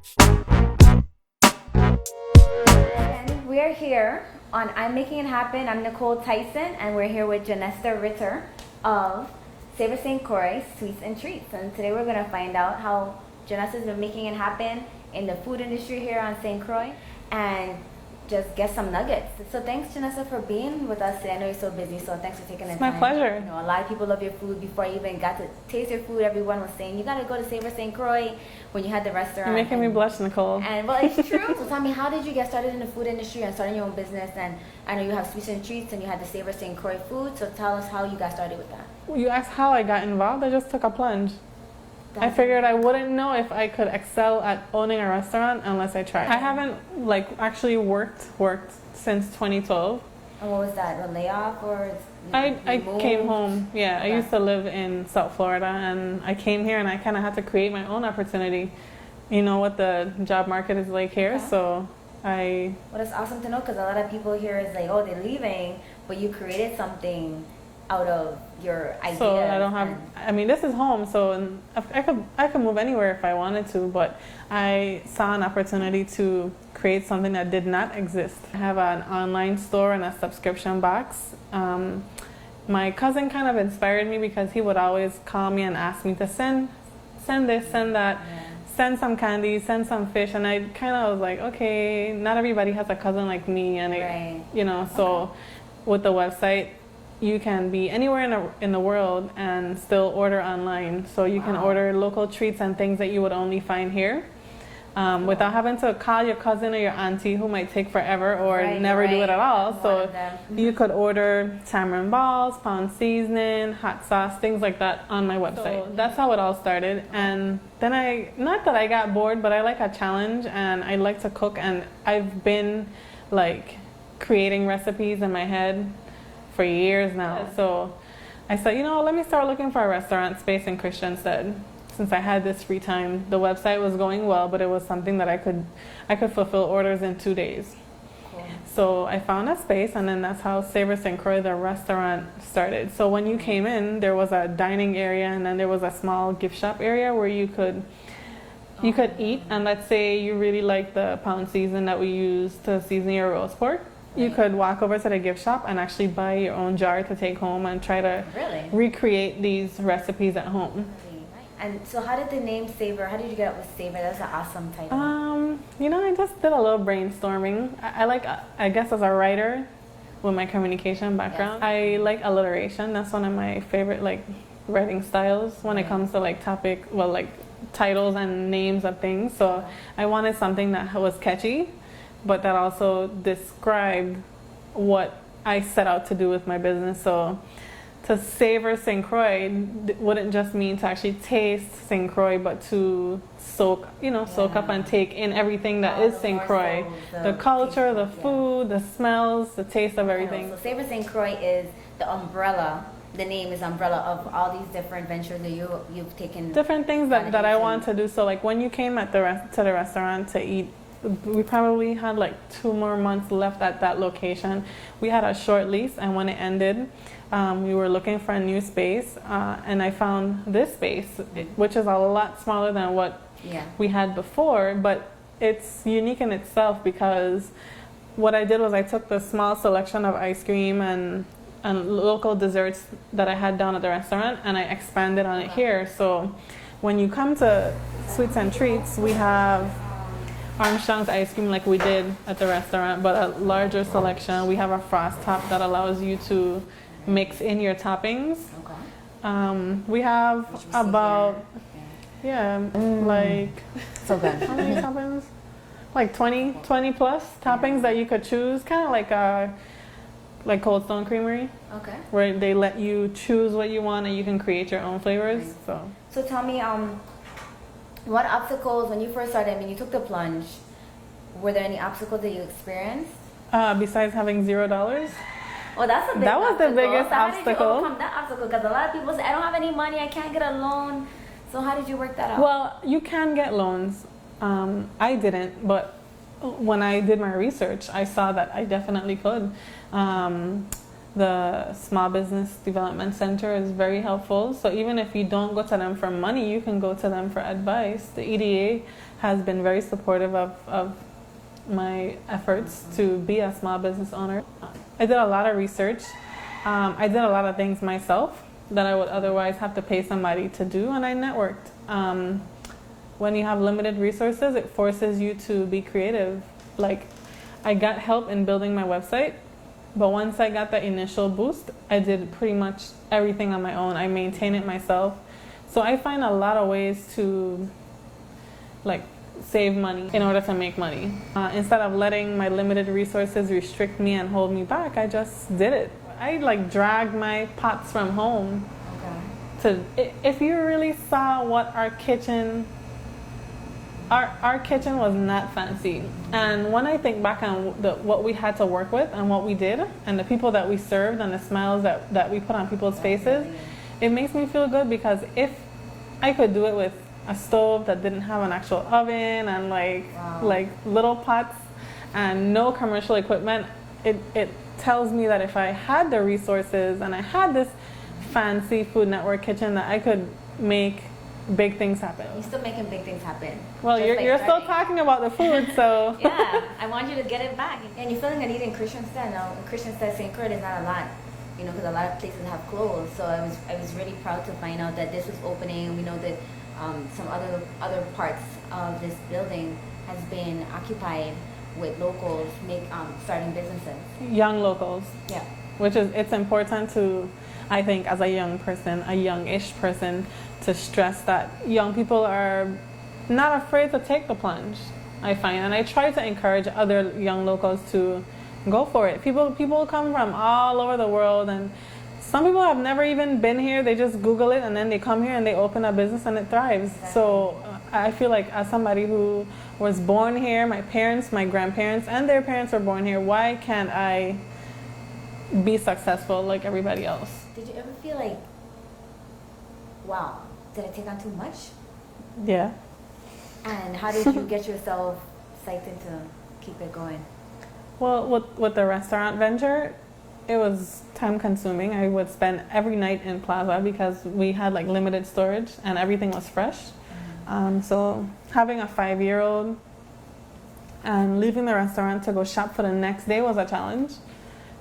And we're here on I'm Making It Happen. I'm Nicole Tyson, and we're here with Jahnesta Ritter of Savor St. Croix Sweets and Treats. And today we're going to find out how Jahnesta's been making it happen in the food industry here on St. Croix and just get some nuggets. So thanks, Jahnesta, for being with us today. I know you're so busy, so thanks for taking the time. It's my pleasure. You know, a lot of people love your food. Before I even got to taste your food, everyone was saying, you got to go to Savor St. Croix when you had the restaurant. You're making me blush, Nicole. And well, it's true. So tell me, how did you get started in the food industry and starting your own business? And I know you have Sweets and Treats and you had the Savor St. Croix food. So tell us how you got started with that. You asked how I got involved. I just took a plunge. I figured I wouldn't know if I could excel at owning a restaurant unless I tried. I haven't actually worked since 2012. And what was that? A layoff or? I came home. Yeah, okay. I used to live in South Florida, and I came here, and I kind of had to create my own opportunity. You know what the job market is like here, okay. So I. Well, it's awesome to know because a lot of people here is like, oh, they're leaving, but you created something out of your idea. So I don't have. I mean, this is home, so I could move anywhere if I wanted to. But I saw an opportunity to create something that did not exist. I have an online store and a subscription box. My cousin kind of inspired me because he would always call me and ask me to send this, send that, send some candy, send some fish, and I kind of was like, okay, not everybody has a cousin like me, and so with the website, you can be anywhere in the world and still order online. So you can order local treats and things that you would only find here without having to call your cousin or your auntie who might take forever or never do it at all. So you could order tamarind balls, pound seasoning, hot sauce, things like that on my website. So that's how it all started. And then not that I got bored, but I like a challenge and I like to cook. And I've been creating recipes in my head for years now. So I said, let me start looking for a restaurant space in Christiansted. Since I had this free time, the website was going well, but it was something that I could fulfill orders in 2 days. Cool. So I found a space, and then that's how Savor St. Croix, the restaurant, started. So when you came in, there was a dining area, and then there was a small gift shop area where you could eat. And let's say you really like the pound season that we use to season your roast pork. You could walk over to the gift shop and actually buy your own jar to take home and try to recreate these recipes at home. And so how did the name Savor, how did you get up with Savor? That's an awesome title. I just did a little brainstorming. I guess as a writer with my communication background, I like alliteration. That's one of my favorite writing styles when it comes to titles and names of things. So I wanted something that was catchy, but that also described what I set out to do with my business. So to savor St. Croix wouldn't just mean to actually taste St. Croix, but to soak up and take in everything that is St. Croix. The culture, the food, the smells, the taste of everything. So Savor St. Croix is the umbrella. The name is umbrella of all these different ventures that you've taken. Different things that I want to do. So when you came to the restaurant to eat, we probably had 2 more months left at that location. We had a short lease, and when it ended, we were looking for a new space, and I found this space, which is a lot smaller than what we had before, but it's unique in itself because what I did was I took the small selection of ice cream and local desserts that I had down at the restaurant, and I expanded on it here. So when you come to Sweets and Treats, we have Armstrong's ice cream like we did at the restaurant, but a larger selection. We have a frost top that allows you to mix in your toppings. We have about so good. How many toppings? 20 plus toppings that you could choose, kind of like Cold Stone Creamery. Okay. Where they let you choose what you want and you can create your own flavors. So tell me, what obstacles, when you first started, you took the plunge, were there any obstacles that you experienced? Besides having $0? Well, that's a big That was obstacle. the biggest so obstacle. How did you overcome that obstacle? Because a lot of people say, I don't have any money, I can't get a loan. So how did you work that out? Well, you can get loans. I didn't, but when I did my research, I saw that I definitely could. The Small Business Development Center is very helpful. So even if you don't go to them for money, you can go to them for advice. The EDA has been very supportive of my efforts to be a small business owner. I did a lot of research. I did a lot of things myself that I would otherwise have to pay somebody to do, and I networked. When you have limited resources, it forces you to be creative. Like, I got help in building my website, but once I got the initial boost, I did pretty much everything on my own. I maintain it myself. So I find a lot of ways to like save money in order to make money. Instead of letting my limited resources restrict me and hold me back, I just did it. I like dragged my pots from home. Okay. If you really saw what our kitchen was not fancy. And when I think back on what we had to work with and what we did and the people that we served and the smiles that we put on people's faces, it makes me feel good, because if I could do it with a stove that didn't have an actual oven and like little pots and no commercial equipment, it tells me that if I had the resources and I had this fancy Food Network kitchen, that I could make big things happen. You're still making big things happen. Well, you're still talking about the food, so yeah, I want you to get it back. And you're feeling at eating Christiansted now. Christiansted, St. Croix is not a lot, because a lot of places have closed. So I was really proud to find out that this was opening. We know that some other parts of this building has been occupied with locals starting businesses. Young locals. Yeah. It's important to, I think, as a young person, a youngish person, to stress that young people are not afraid to take the plunge, I find. And I try to encourage other young locals to go for it. People come from all over the world, and some people have never even been here. They just Google it and then they come here and they open a business and it thrives. Exactly. So I feel like, as somebody who was born here, my parents, my grandparents, and their parents were born here, why can't I be successful like everybody else? Did you ever feel like, wow, did I take on too much? Yeah. And how did you get yourself psyched in to keep it going? Well, with the restaurant venture, it was time consuming. I would spend every night in Plaza because we had like limited storage and everything was fresh. So having a 5-year-old and leaving the restaurant to go shop for the next day was a challenge.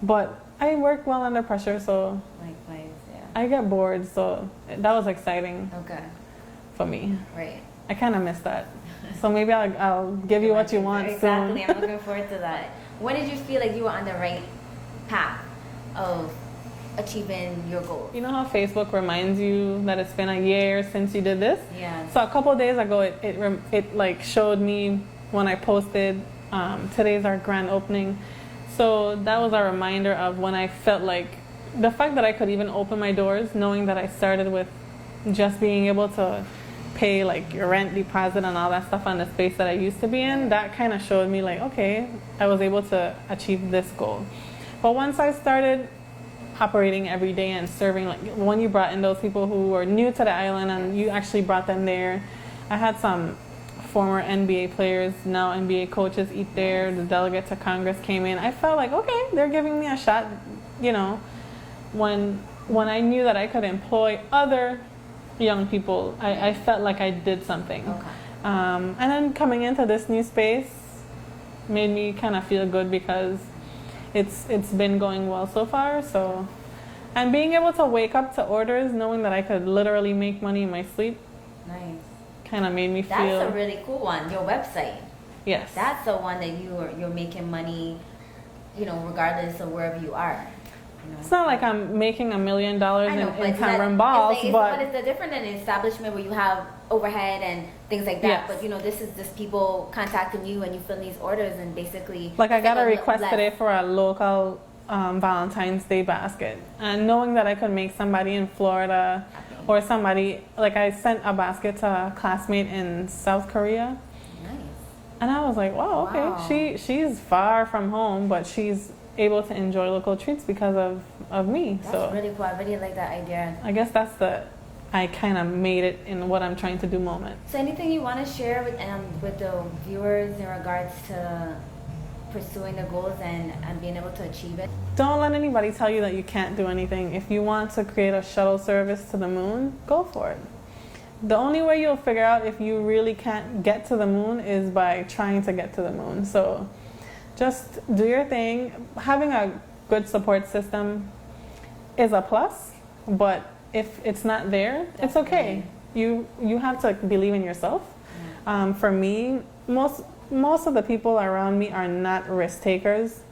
But I work well under pressure, so likewise, yeah. I get bored, so that was exciting. Okay. For me. Right. I kind of miss that. So maybe I'll give you what you want soon. Exactly. I'm looking forward to that. When did you feel like you were on the right path of achieving your goals? You know how Facebook reminds you that it's been a year since you did this? Yeah. So a couple of days ago, it like showed me when I posted, today's our grand opening. So that was a reminder of when I felt like the fact that I could even open my doors, knowing that I started with just being able to pay like your rent deposit and all that stuff on the space that I used to be in, that kind of showed me like, okay, I was able to achieve this goal. But once I started operating every day and serving, like when you brought in those people who were new to the island and you actually brought them there, I had some former NBA players, now NBA coaches eat there. The delegate to Congress came in. I felt like, okay, they're giving me a shot. When I knew that I could employ other young people, I felt like I did something. Okay. And then coming into this new space made me kind of feel good because it's been going well so far. So, and being able to wake up to orders, knowing that I could literally make money in my sleep. Nice. Kind of made me feel. That's a really cool one. Your website. Yes. That's the one that you're making money, regardless of wherever you are. It's not like I'm making $1 million in Cameron balls, but it's different than an establishment where you have overhead and things like that. Yes. But this is just people contacting you and you fill these orders and basically. Like I got a request today for a local Valentine's Day basket, and knowing that I could make somebody in Florida or somebody, like I sent a basket to a classmate in South Korea. Nice. And I was like, wow, okay, wow. She's far from home, but she's able to enjoy local treats because of me. That's really cool. I really like that idea. I guess that's I kind of made it in what I'm trying to do moment. So anything you want to share with the viewers in regards to pursuing the goals and being able to achieve it. Don't let anybody tell you that you can't do anything. If you want to create a shuttle service to the moon, go for it. The only way you'll figure out if you really can't get to the moon is by trying to get to the moon. So just do your thing. Having a good support system is a plus, but if it's not there, it's okay. You have to believe in yourself. For me, most of the people around me are not risk takers.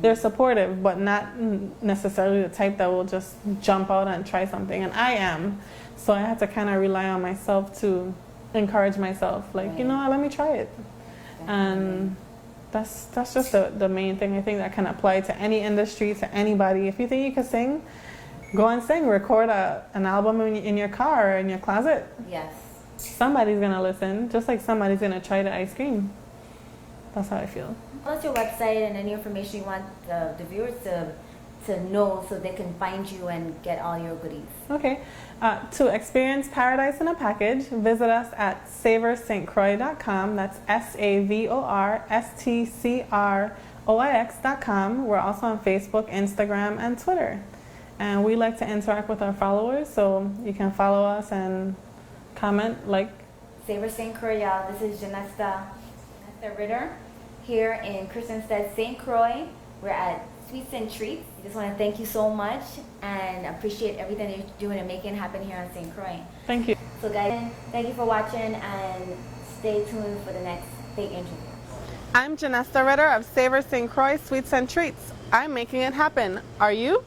They're supportive, but not necessarily the type that will just jump out and try something. And I am. So I have to kind of rely on myself to encourage myself. Like, you know what, let me try it. And that's just the main thing I think that can apply to any industry, to anybody. If you think you can sing, go and sing. Record an album in your car or in your closet. Yes. Somebody's going to listen, just like somebody's going to try the ice cream. That's how I feel. What's your website and any information you want the viewers to know so they can find you and get all your goodies? Okay. To experience paradise in a package, visit us at savorstcroix.com. That's SAVORSTCROIX.com. We're also on Facebook, Instagram, and Twitter. And we like to interact with our followers, so you can follow us and comment, like. Savor St. Croix, y'all. This is Jahnesta Ritter here in Christiansted, St. Croix. We're at Sweets and Treats. I just want to thank you so much and appreciate everything that you're doing and making happen here on St. Croix. Thank you. So guys, thank you for watching and stay tuned for the next big interview. I'm Jahnesta Ritter of Savor St. Croix Sweets and Treats. I'm making it happen. Are you?